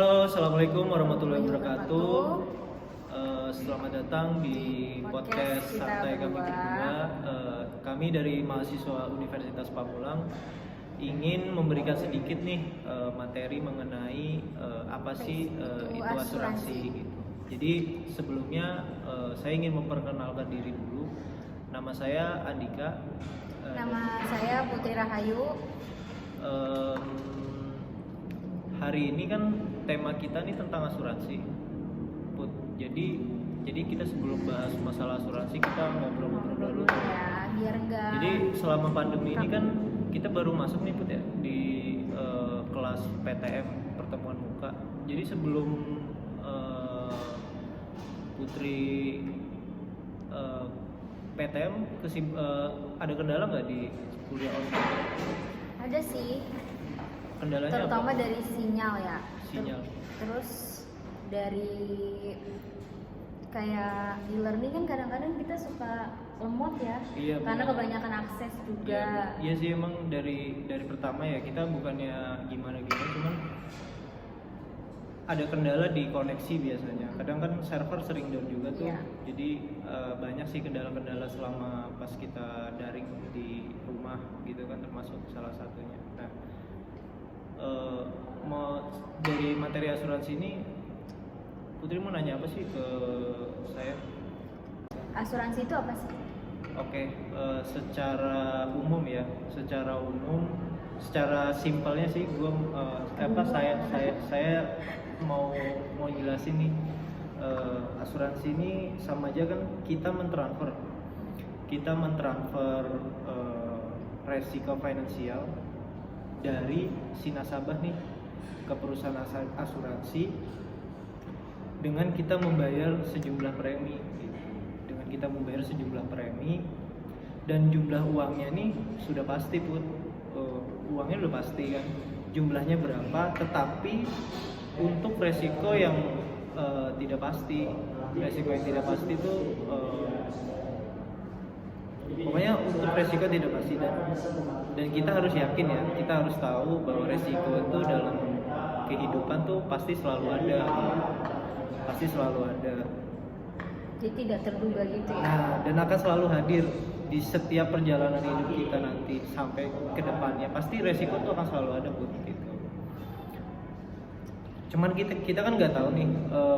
Halo, assalamualaikum warahmatullahi wabarakatuh. Selamat datang di podcast santai kami berdua. Kami dari mahasiswa Universitas Pamulang ingin memberikan sedikit nih materi mengenai apa sih itu asuransi gitu. Jadi sebelumnya saya ingin memperkenalkan diri dulu. Nama saya Andika. Nama saya Putri Rahayu. Hari ini kan tema kita nih tentang asuransi, Put. Jadi kita sebelum bahas masalah asuransi kita ngobrol-ngobrol dulu. Ya, biar enggak. Jadi selama pandemi ini kan kita baru masuk nih, Put, ya, di kelas PTM pertemuan muka. Jadi sebelum Putri PTM ada kendala nggak di kuliah online? Ada sih. Kendalanya Terutama apa? dari sinyal ya. Sinyal. Terus dari kayak e-learning kan kadang-kadang kita suka lemot ya. Iya, karena benar. kebanyakan akses juga. Iya sih, emang dari pertama ya kita bukannya gimana cuman ada kendala di koneksi biasanya. Kadang kan server sering down juga tuh. Iya. Jadi banyak sih kendala-kendala selama pas kita daring di rumah gitu kan, termasuk salah satunya. Nah, mau dari materi asuransi ini Putri mau nanya apa sih ke saya? Asuransi itu apa sih? Oke, secara umum ya, secara simpelnya sih, saya mau jelasin nih, asuransi ini sama aja kan kita mentransfer resiko finansial dari si nasabah nih ke perusahaan asuransi dengan kita membayar sejumlah premi. Kita membayar sejumlah premi dan jumlah uangnya nih sudah pasti, Put. Uangnya udah pasti kan, jumlahnya berapa, tetapi untuk resiko yang tidak pasti itu pokoknya untuk resiko tidak pasti, dan kita harus yakin ya, kita harus tahu bahwa resiko itu dalam kehidupan tuh pasti selalu ada. Jadi tidak terduga gitu ya. Nah, dan akan selalu hadir di setiap perjalanan hidup kita nanti sampai ke depannya. Pasti resiko itu akan selalu ada, Bud, gitu. Cuman kita kan nggak tahu nih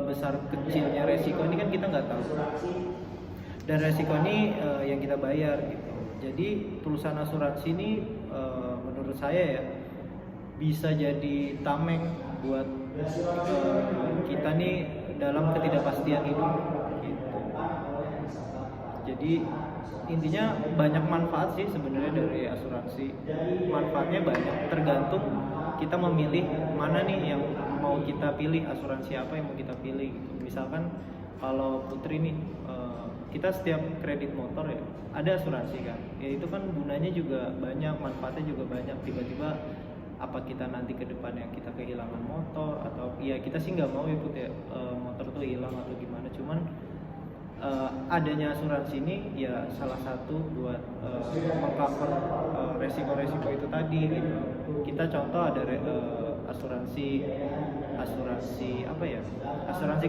besar kecilnya resiko ini kan kita nggak tahu. Dan resiko ini yang kita bayar gitu. Jadi perusahaan asuransi ini menurut saya ya bisa jadi tameng buat kita nih dalam ketidakpastian hidup gitu. Jadi intinya banyak manfaat sih sebenarnya dari asuransi. Manfaatnya banyak, tergantung kita memilih mana nih yang mau kita pilih, asuransi apa yang mau kita pilih gitu. Misalkan kalau Putri nih, kita setiap kredit motor ya ada asuransi kan. Ya itu kan gunanya juga banyak, manfaatnya juga banyak. Tiba-tiba apa kita nanti ke depannya kita kehilangan motor, atau ya kita sih nggak mau ya, Put, ya, motor tuh hilang atau gimana. Cuman adanya asuransi ini ya salah satu buat mengcover resiko-resiko itu tadi gitu. Kita contoh ada asuransi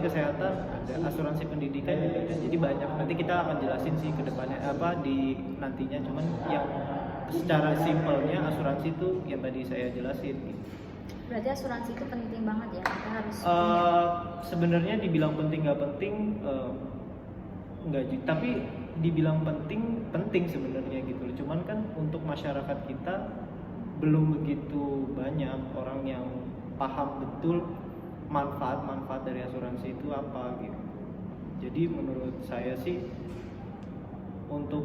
kesehatan, ada asuransi pendidikan juga ada. Jadi banyak, nanti kita akan jelasin sih ke depannya di nantinya. Cuman yang secara simpelnya asuransi itu yang tadi saya jelasin gitu. Berarti asuransi itu penting banget ya, kita harus sebenarnya dibilang penting nggak penting, enggak, tapi dibilang penting sebenarnya gitu. Cuman kan untuk masyarakat kita belum begitu banyak orang yang paham betul manfaat dari asuransi itu apa gitu. Jadi menurut saya sih untuk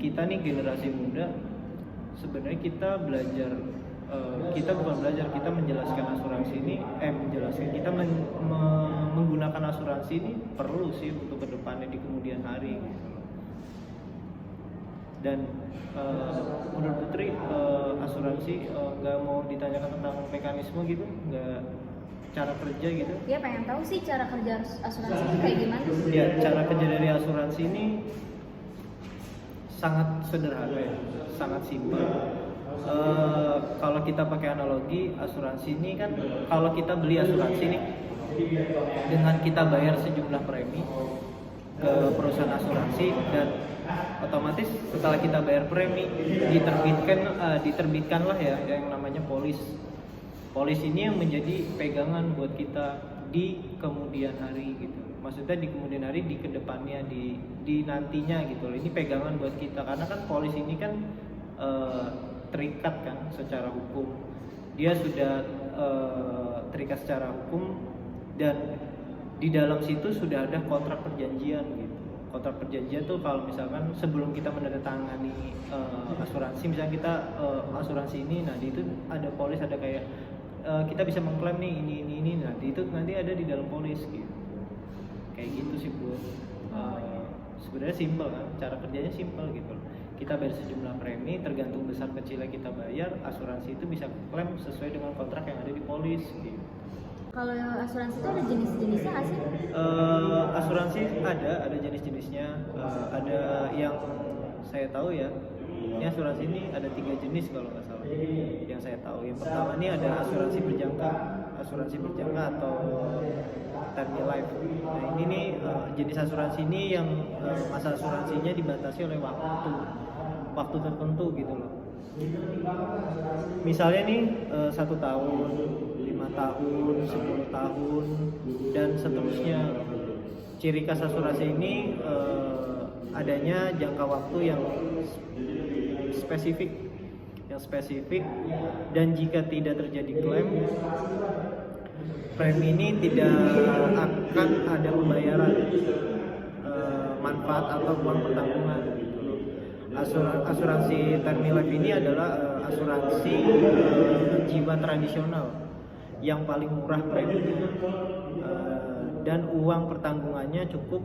kita nih generasi muda, sebenarnya kita menjelaskan asuransi ini, kita menggunakan asuransi ini perlu sih untuk kedepannya di kemudian hari gitu. Dan menurut Putri, asuransi nggak mau ditanyakan tentang mekanisme gitu, nggak cara kerja gitu? Ya pengen tahu sih cara kerja asuransi itu kayak gimana? Ya, cara kerja dari asuransi ini sangat sederhana ya, sangat simpel. Kalau kita pakai analogi asuransi ini kan, kalau kita beli asuransi nih dengan kita bayar sejumlah premi ke perusahaan asuransi, dan otomatis setelah kita bayar premi diterbitkanlah ya yang namanya polis. Polis ini yang menjadi pegangan buat kita di kemudian hari gitu. Maksudnya di kemudian hari, di kedepannya, di nantinya gitu loh. Ini pegangan buat kita karena kan polis ini kan terikat kan secara hukum. Dia sudah terikat secara hukum, dan di dalam situ sudah ada kontrak perjanjian gitu. Kontrak perjanjian tuh kalau misalkan sebelum kita menandatangani asuransi, misalnya kita asuransi ini, nah di itu ada polis, ada kayak kita bisa mengklaim nih ini, nah di itu nanti ada di dalam polis gitu. Kayak gitu sih Bu. Sebenarnya simpel kan, cara kerjanya simpel gitu. Kita bayar sejumlah premi, tergantung besar kecilnya kita bayar, asuransi itu bisa klaim sesuai dengan kontrak yang ada di polis gitu. Kalau asuransi itu ada jenis-jenisnya nggak sih? Asuransi ada jenis-jenisnya. Ada yang saya tahu ya, ini asuransi ini ada 3 jenis kalau nggak salah. Yang saya tahu, yang pertama ini ada asuransi berjangka atau term life. Nah ini nih jenis asuransi ini yang masa asuransinya dibatasi oleh waktu tertentu gitu loh. Misalnya nih 1 tahun, 5 tahun, 10 tahun, dan seterusnya. Ciri khas asuransi ini adanya jangka waktu yang spesifik, dan jika tidak terjadi klaim, premi ini tidak akan ada pembayaran manfaat atau uang pertanggungan. Asuransi term life ini adalah asuransi jiwa tradisional yang paling murah preminya, dan uang pertanggungannya cukup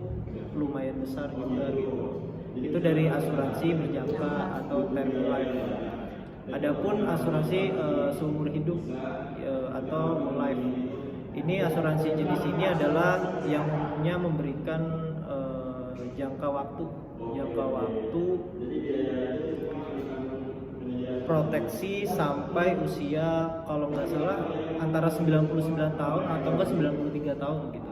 lumayan besar juga gitu. Itu dari asuransi berjangka atau term life. Adapun asuransi seumur hidup atau whole life, ini asuransi jenis ini adalah yang umumnya memberikan jangka waktu proteksi sampai usia kalau nggak salah antara 99 tahun atau enggak 93 tahun gitu,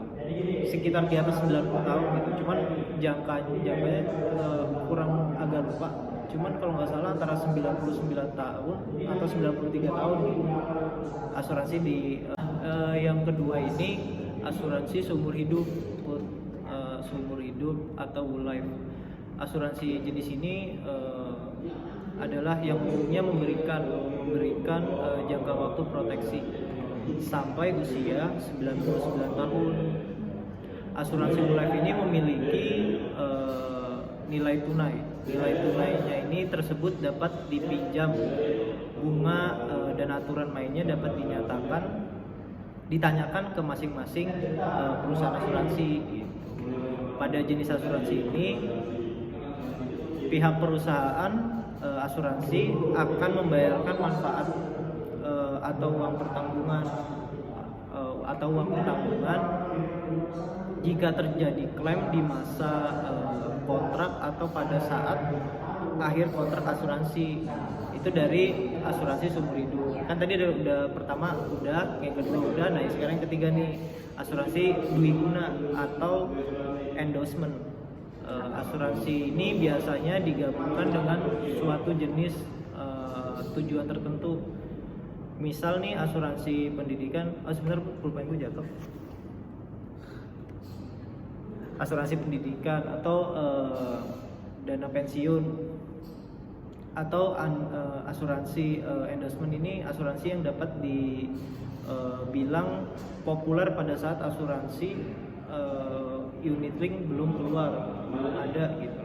sekitar di atas 90 tahun gitu. Cuman jangkanya kurang agak lupa, cuman kalau nggak salah antara 99 tahun atau 93 tahun gitu. Asuransi di yang kedua ini asuransi seumur hidup atau whole life. Asuransi jenis ini adalah yang umumnya memberikan jangka waktu proteksi sampai usia 99 tahun. Asuransi whole life ini memiliki nilai tunainya ini tersebut dapat dipinjam, bunga dan aturan mainnya dapat ditanyakan ke masing-masing perusahaan asuransi gitu. Pada jenis asuransi ini pihak perusahaan asuransi akan membayarkan manfaat atau uang pertanggungan jika terjadi klaim di masa kontrak atau pada saat akhir kontrak asuransi. Itu dari asuransi seumur hidup. Kan tadi udah pertama udah, yang kedua udah, nah sekarang yang ketiga nih asuransi dwiguna atau endorsement. Asuransi ini biasanya digabungkan dengan suatu jenis tujuan tertentu. Misal nih asuransi pendidikan, sebentar pulpen gue jatuh. Asuransi pendidikan atau dana pensiun, atau asuransi endorsement ini asuransi yang dapat dibilang populer pada saat asuransi unit link belum ada gitu.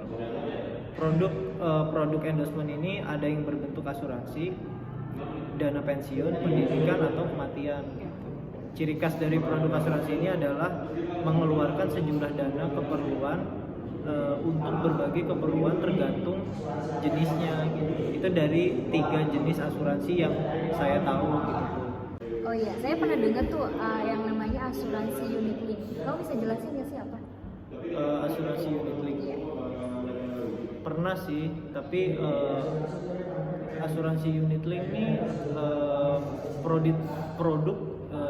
Produk endorsement ini ada yang berbentuk asuransi, dana pensiun, pendidikan atau kematian gitu. Ciri khas dari produk asuransi ini adalah mengeluarkan sejumlah dana keperluan untuk berbagai keperluan tergantung jenisnya gitu. Itu dari 3 jenis asuransi yang saya tahu gitu. Oh iya, saya pernah dengar tuh yang namanya asuransi unit link. Kamu bisa jelasin nggak sih apa? Asuransi unit link pernah sih, tapi asuransi unit link ini produk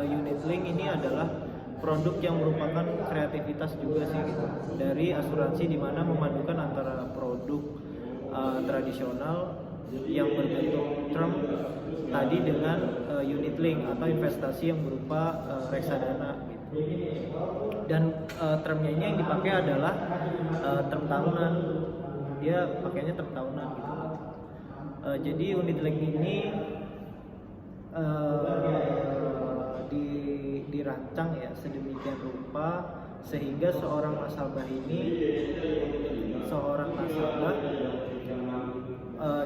unit link ini adalah produk yang merupakan kreativitas juga sih gitu, dari asuransi di mana memadukan antara produk tradisional yang berbentuk term tadi dengan unit link atau investasi yang berupa reksadana gitu. Dan termnya ini yang dipakai adalah term tahunan, dia pakainya term tahunan gitu. Jadi unit link ini dirancang ya sedemikian rupa sehingga seorang nasabah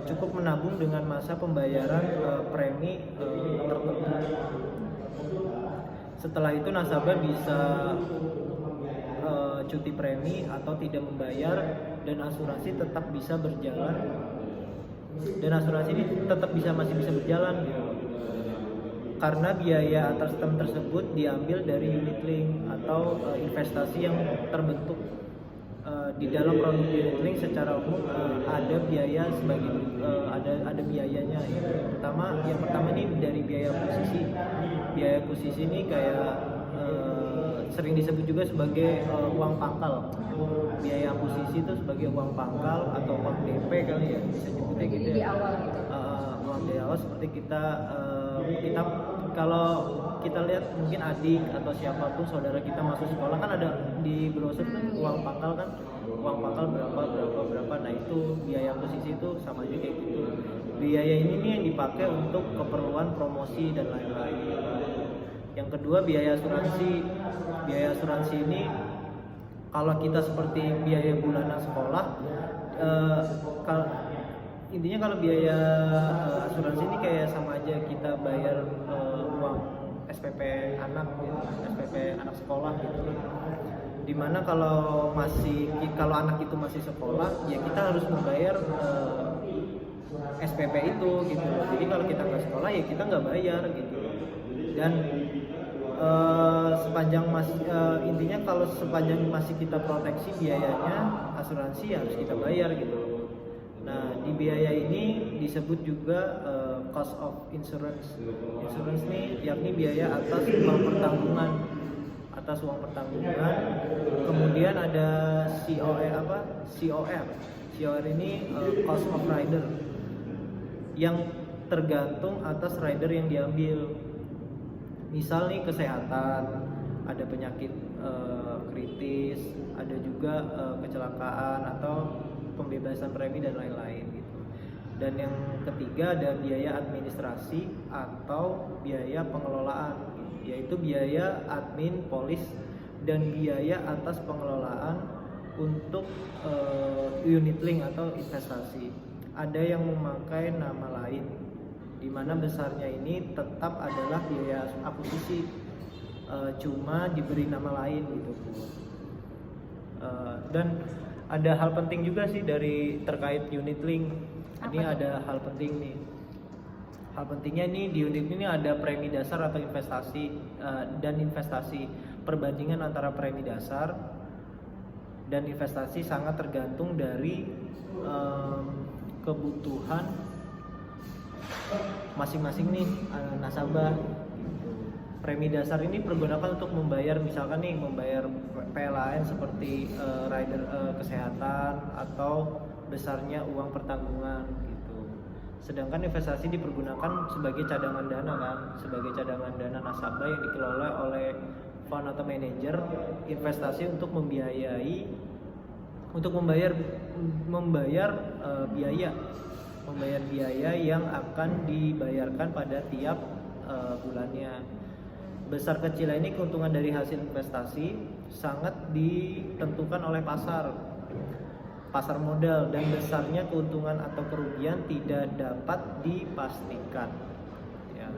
cukup menabung dengan masa pembayaran premi tertentu. Setelah itu nasabah bisa cuti premi atau tidak membayar, dan asuransi tetap bisa berjalan, dan asuransi ini tetap masih bisa berjalan gitu. Karena biaya atas term tersebut diambil dari unit link atau investasi yang terbentuk di dalam produk unit link. Secara umum ada biaya sebagai ada biayanya ya. Yang pertama ini dari biaya akuisisi. Biaya akuisisi ini kayak sering disebut juga sebagai uang pangkal. Biaya akuisisi itu sebagai uang pangkal atau uang DP kali ya, bisa nyebutnya gitu di ya. awal gitu. Uang di awal seperti kita kalau kita lihat mungkin adik atau siapapun saudara kita masuk sekolah kan ada di brosur kan uang pangkal kan, uang pangkal berapa. Nah itu biaya akuisisi itu sama aja kayak gitu. Biaya ini nih yang dipakai untuk keperluan promosi dan lain-lain. Yang kedua biaya asuransi. Biaya asuransi ini kalau kita seperti biaya bulanan sekolah, intinya kalau biaya asuransi ini kayak sama aja kita bayar uang SPP anak gitu, SPP anak sekolah gitu. Dimana kalau anak itu masih sekolah ya kita harus membayar SPP itu gitu. Jadi kalau kita nggak sekolah ya kita nggak bayar gitu. Dan intinya kalau sepanjang masih kita proteksi biayanya asuransi ya harus kita bayar gitu. Nah di biaya ini disebut juga cost of insurance. Insurance nih yakni biaya atas uang pertanggungan. Kemudian ada COR ini cost of rider, yang tergantung atas rider yang diambil. Misal nih kesehatan, ada penyakit kritis, ada juga kecelakaan atau pembebasan premi dan lain-lain gitu. Dan yang ketiga ada biaya administrasi atau biaya pengelolaan, yaitu biaya admin, polis, dan biaya atas pengelolaan untuk unit link atau investasi. Ada yang memakai nama lain, di mana besarnya ini tetap adalah biaya akuisisi, cuma diberi nama lain gitu. Dan ada hal penting juga sih dari terkait unit link. Ini ada hal penting nih. Hal pentingnya ini di unit ini ada premi dasar atau investasi dan investasi. Perbandingan antara premi dasar dan investasi sangat tergantung dari kebutuhan masing-masing nih nasabah. Premi dasar ini pergunakan untuk membayar misalkan nih membayar PLAN seperti rider kesehatan atau besarnya uang pertanggungan gitu. Sedangkan investasi dipergunakan sebagai cadangan dana kan, sebagai cadangan dana nasabah yang dikelola oleh fund atau manajer investasi untuk membayar biaya yang akan dibayarkan pada tiap bulannya. Besar kecil ini keuntungan dari hasil investasi sangat ditentukan oleh pasar modal, dan besarnya keuntungan atau kerugian tidak dapat dipastikan. Ya.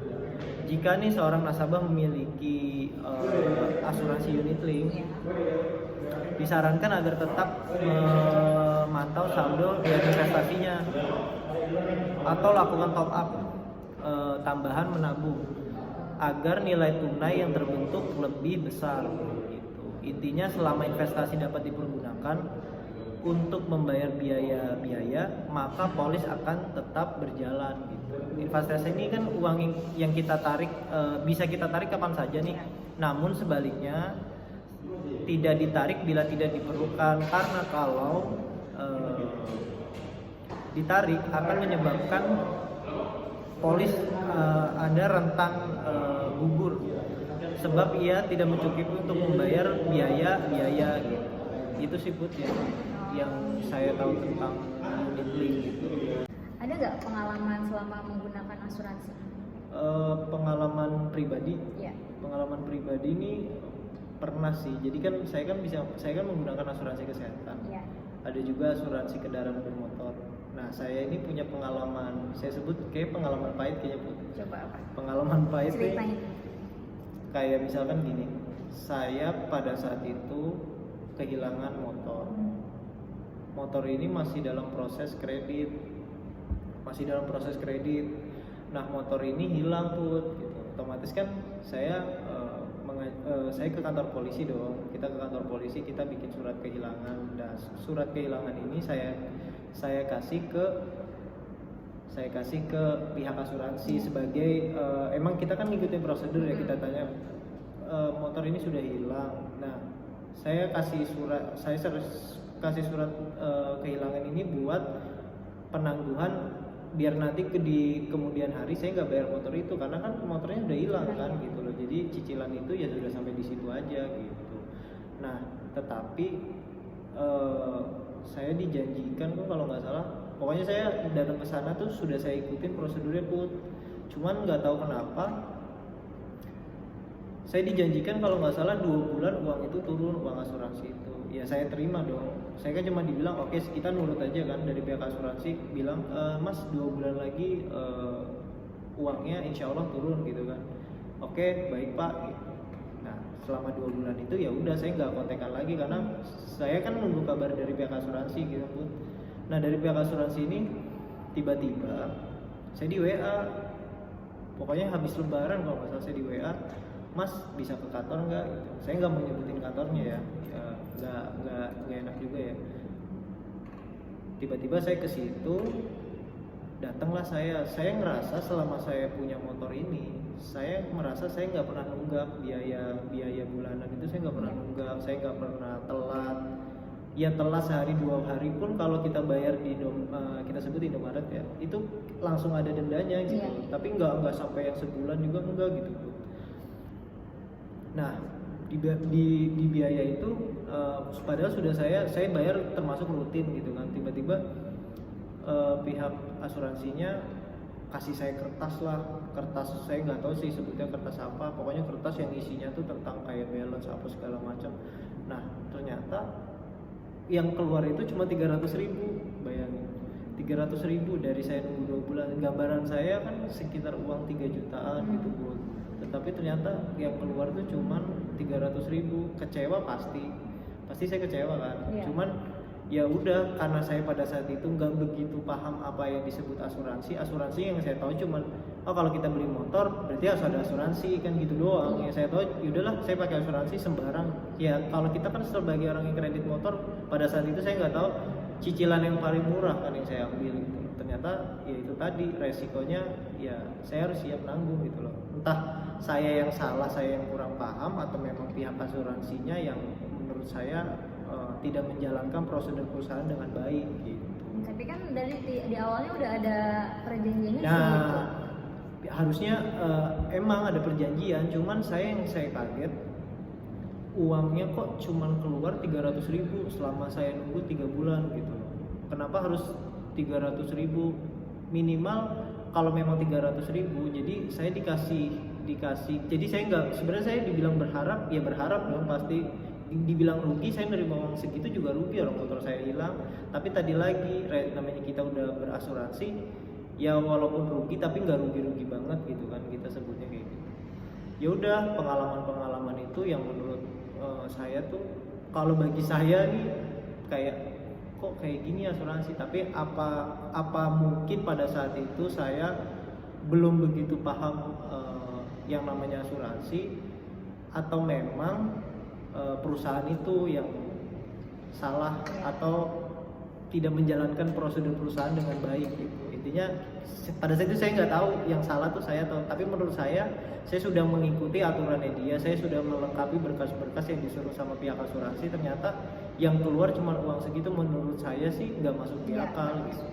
Jika nih seorang nasabah memiliki asuransi unit link, disarankan agar tetap memantau saldo dari investasinya atau lakukan top up tambahan menabung agar nilai tunai yang terbentuk lebih besar gitu. Intinya selama investasi dapat dipergunakan, untuk membayar biaya maka polis akan tetap berjalan gitu. Investasi ini kan uang yang kita tarik bisa kita tarik kapan saja nih. Namun sebaliknya tidak ditarik bila tidak diperlukan, karena kalau ditarik akan menyebabkan polis ada rentang gugur sebab ia tidak mencukupi untuk membayar biaya gitu. Itu sih Put yang saya tahu tentang unit link gitu. Ada nggak pengalaman selama menggunakan asuransi? Pengalaman pribadi? Iya. Pengalaman pribadi ini pernah sih. Jadi kan saya kan menggunakan asuransi kesehatan. Iya. Ada juga asuransi kendaraan bermotor. Nah, saya ini punya pengalaman, saya sebut kayak pengalaman pahit kayaknya Put. Coba apa? Pengalaman pahit nih, Ceritain. kayak misalkan gini, saya pada saat itu kehilangan motor. Motor ini masih dalam proses kredit. Nah, motor ini hilang Put gitu. Otomatis kan saya saya ke kantor polisi dong. Kita ke kantor polisi, kita bikin surat kehilangan. Dan surat kehilangan ini saya kasih ke pihak asuransi sebagai emang kita kan ngikutin prosedur ya, kita tanya motor ini sudah hilang. Nah, saya kasih surat kehilangan ini buat penangguhan biar nanti di kemudian hari saya nggak bayar motor itu, karena kan motornya udah hilang kan gitu loh. Jadi cicilan itu ya sudah sampai di situ aja gitu. Nah, tetapi saya dijanjikan kok kalau nggak salah, pokoknya saya datang ke sana tuh sudah saya ikutin prosedurnya Put. Cuman nggak tahu kenapa saya dijanjikan kalau nggak salah 2 bulan uang itu turun, uang asuransi itu. Ya saya terima dong. Saya kan cuma dibilang oke, kita nurut aja kan, dari pihak asuransi bilang Mas 2 bulan lagi uangnya insya Allah turun gitu kan. Oke, baik Pak gitu. Nah, selama 2 bulan itu ya udah saya nggak kontekan lagi karena saya kan nunggu kabar dari pihak asuransi gitu Put. Nah, dari pihak asuransi ini tiba-tiba saya di WA, pokoknya habis lebaran kalau nggak salah saya di WA, Mas bisa ke kantor nggak gitu. Saya nggak mau nyebutin kantornya ya, nggak enak juga ya. Tiba-tiba saya ke situ, datanglah saya ngerasa selama saya punya motor ini, saya merasa saya nggak pernah nunggak biaya bulanan itu, saya nggak pernah nunggak, saya nggak pernah telat. Ya telat sehari 2 hari pun kalau kita bayar di kita sebut Indomaret ya, itu langsung ada dendanya gitu. Yeah. Tapi nggak sampai yang sebulan juga enggak gitu. Nah, di biaya itu padahal sudah saya bayar termasuk rutin gitu kan. Tiba-tiba pihak asuransinya kasih saya kertas, saya nggak tahu sih sebutnya kertas apa, pokoknya kertas yang isinya tuh tentang kayak balance apa segala macam. Nah, ternyata yang keluar itu cuma 300.000, bayangin 300.000 dari saya nunggu 2 bulan. Gambaran saya kan sekitar uang 3 jutaan gitu Bu. Tetapi ternyata yang keluar tuh cuma 300.000. Kecewa pasti saya kecewa kan. Yeah. Cuman ya udah, karena saya pada saat itu nggak begitu paham apa yang disebut asuransi yang saya tahu cuman kalau kita beli motor berarti harus ada asuransi kan gitu doang. Yang saya tahu yaudahlah saya pakai asuransi sembarang ya. Kalau kita kan sebagai orang yang kredit motor, pada saat itu saya nggak tahu cicilan yang paling murah kan yang saya ambil gitu. Ternyata ya itu tadi resikonya, ya saya harus siap nanggung gitu loh. Entah saya yang salah, saya yang kurang paham, atau memang pihak asuransinya yang menurut saya tidak menjalankan prosedur perusahaan dengan baik gitu. Tapi kan dari di awalnya udah ada perjanjiannya Nah, gitu. harusnya emang ada perjanjian, cuman saya kaget uangnya kok cuman keluar 300.000 selama saya nunggu 3 bulan gitu. Kenapa harus 300.000 minimal? Kalau memang 300.000, jadi saya dikasih. Jadi saya nggak, sebenarnya saya dibilang berharap dong, pasti dibilang rugi. Saya nerima uang segitu juga rugi, orang motor saya hilang. Tapi tadi lagi namanya kita udah berasuransi, ya walaupun rugi tapi nggak rugi banget gitu kan, kita sebutnya kayak gitu. Ya udah, pengalaman itu yang menurut saya tuh, kalau bagi saya nih kayak kok kayak gini asuransi. Tapi apa mungkin pada saat itu saya belum begitu paham yang namanya asuransi, atau memang perusahaan itu yang salah, atau tidak menjalankan prosedur perusahaan dengan baik gitu. Intinya pada saat itu saya nggak tahu yang salah tuh saya tahu, tapi menurut saya sudah mengikuti aturannya dia, saya sudah melengkapi berkas-berkas yang disuruh sama pihak asuransi, ternyata yang keluar cuma uang segitu. Menurut saya sih nggak masuk di akal gitu.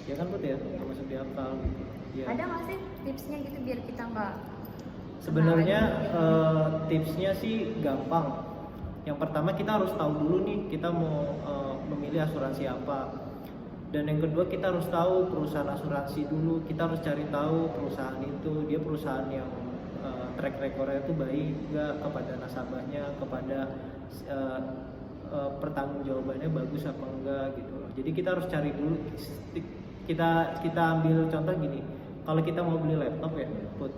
Ya kan Put ya, nggak masuk di akal gitu. Ya. Ada nggak sih tipsnya gitu biar kita nggak? Sebenarnya tipsnya sih gampang. Yang pertama kita harus tahu dulu nih kita mau memilih asuransi apa. Dan yang kedua kita harus tahu perusahaan asuransi dulu. Kita harus cari tahu perusahaan itu dia perusahaan yang track recordnya itu baik nggak kepada nasabahnya, kepada pertanggungjawabannya bagus apa enggak gitu loh. Jadi kita harus cari dulu. Kita ambil contoh gini. Kalau kita mau beli laptop ya, Put.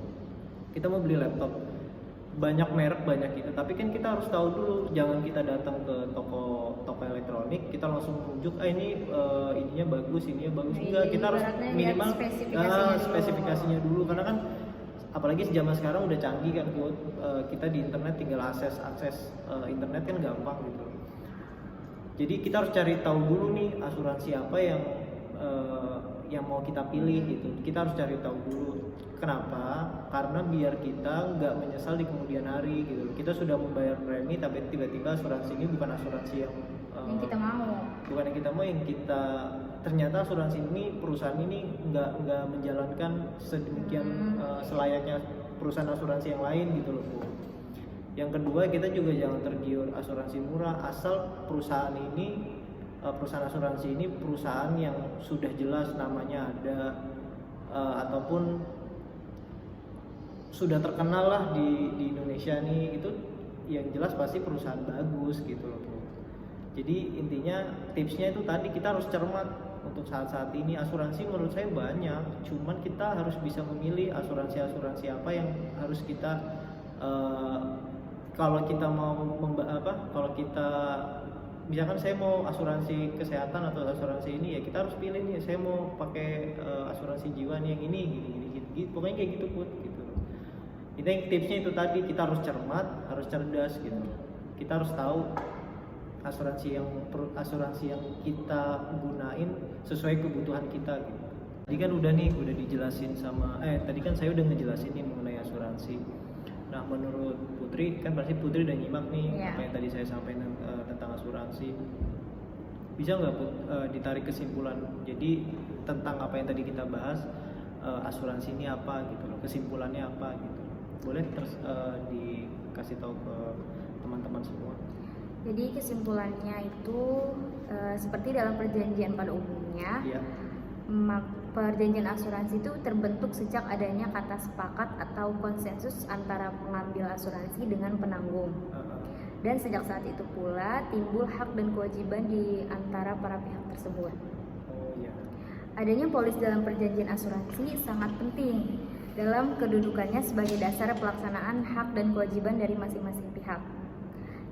Kita mau beli laptop, banyak merek banyak itu, tapi kan kita harus tahu dulu, jangan kita datang ke toko elektronik kita langsung rujuk ini ininya bagus enggak, kita harus minimal spesifikasinya dulu, karena kan apalagi zaman sekarang udah canggih kan, kita di internet tinggal akses internet kan gampang gitu. Jadi kita harus cari tahu dulu nih asuransi apa yang mau kita pilih gitu. Kita harus cari tahu dulu. Kenapa? Karena biar kita nggak menyesal di kemudian hari gitu. Kita sudah membayar premi tapi tiba-tiba asuransi ini bukan asuransi yang kita mau. Bukan yang kita mau, yang kita ternyata asuransi ini perusahaan ini nggak menjalankan sedemikian selayaknya perusahaan asuransi yang lain gitu loh. Yang kedua, kita juga jangan tergiur asuransi murah asal perusahaan asuransi ini perusahaan yang sudah jelas namanya ada ataupun sudah terkenal lah di Indonesia nih, itu yang jelas pasti perusahaan bagus gitu loh. Jadi intinya tipsnya itu tadi, kita harus cermat untuk saat-saat ini. Asuransi menurut saya banyak, cuman kita harus bisa memilih asuransi apa yang harus kita kalau kita mau kalau kita misalkan saya mau asuransi kesehatan atau asuransi ini, ya kita harus pilih nih, saya mau pakai asuransi jiwa nih yang ini gini. Pokoknya kayak gitu Put gitu. Tipsnya itu tadi, kita harus cermat, harus cerdas gitu. Kita harus tahu asuransi yang kita gunain sesuai kebutuhan kita gitu. Tadi kan udah dijelasin sama tadi kan saya udah ngejelasin nih mengenai asuransi. Nah, menurut Putri, kan pasti Putri udah nyimak nih apa yang tadi saya sampaikan tentang asuransi. Bisa nggak ditarik kesimpulan? Jadi tentang apa yang tadi kita bahas, asuransi ini apa gitu loh, kesimpulannya apa gitu. Boleh terus dikasih tahu ke teman-teman semua. Jadi kesimpulannya itu seperti dalam perjanjian pada umumnya. Iya. Perjanjian asuransi itu terbentuk sejak adanya kata sepakat atau konsensus antara pengambil asuransi dengan penanggung. Dan sejak saat itu pula timbul hak dan kewajiban di antara para pihak tersebut. Oh iya. Adanya polis dalam perjanjian asuransi sangat penting dalam kedudukannya sebagai dasar pelaksanaan hak dan kewajiban dari masing-masing pihak.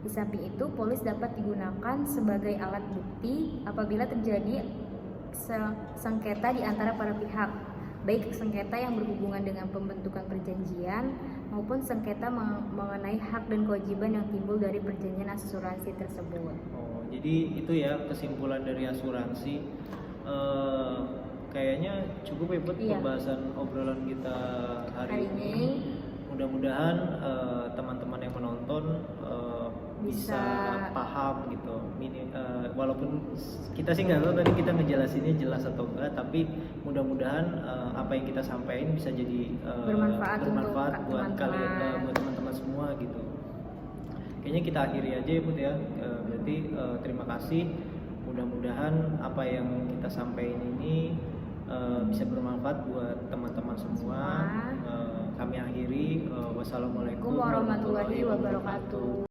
Di samping itu, polis dapat digunakan sebagai alat bukti apabila terjadi sengketa di antara para pihak, baik sengketa yang berhubungan dengan pembentukan perjanjian maupun sengketa mengenai hak dan kewajiban yang timbul dari perjanjian asuransi tersebut. Oh, jadi itu ya kesimpulan dari asuransi. Kayaknya cukup ya buat pembahasan obrolan kita hari ini. Mudah-mudahan teman-teman yang menonton bisa paham gitu. Walaupun kita sih nggak tahu tadi kita ngejelasinnya jelas atau enggak, tapi mudah-mudahan apa yang kita sampaikan bisa jadi bermanfaat buat kalian, buat teman-teman semua gitu. Kayaknya kita akhiri aja ya Bud ya. Berarti terima kasih. Mudah-mudahan apa yang kita sampaikan ini bisa bermanfaat buat teman-teman semua. Kami akhiri. Wassalamualaikum warahmatullahi wabarakatuh.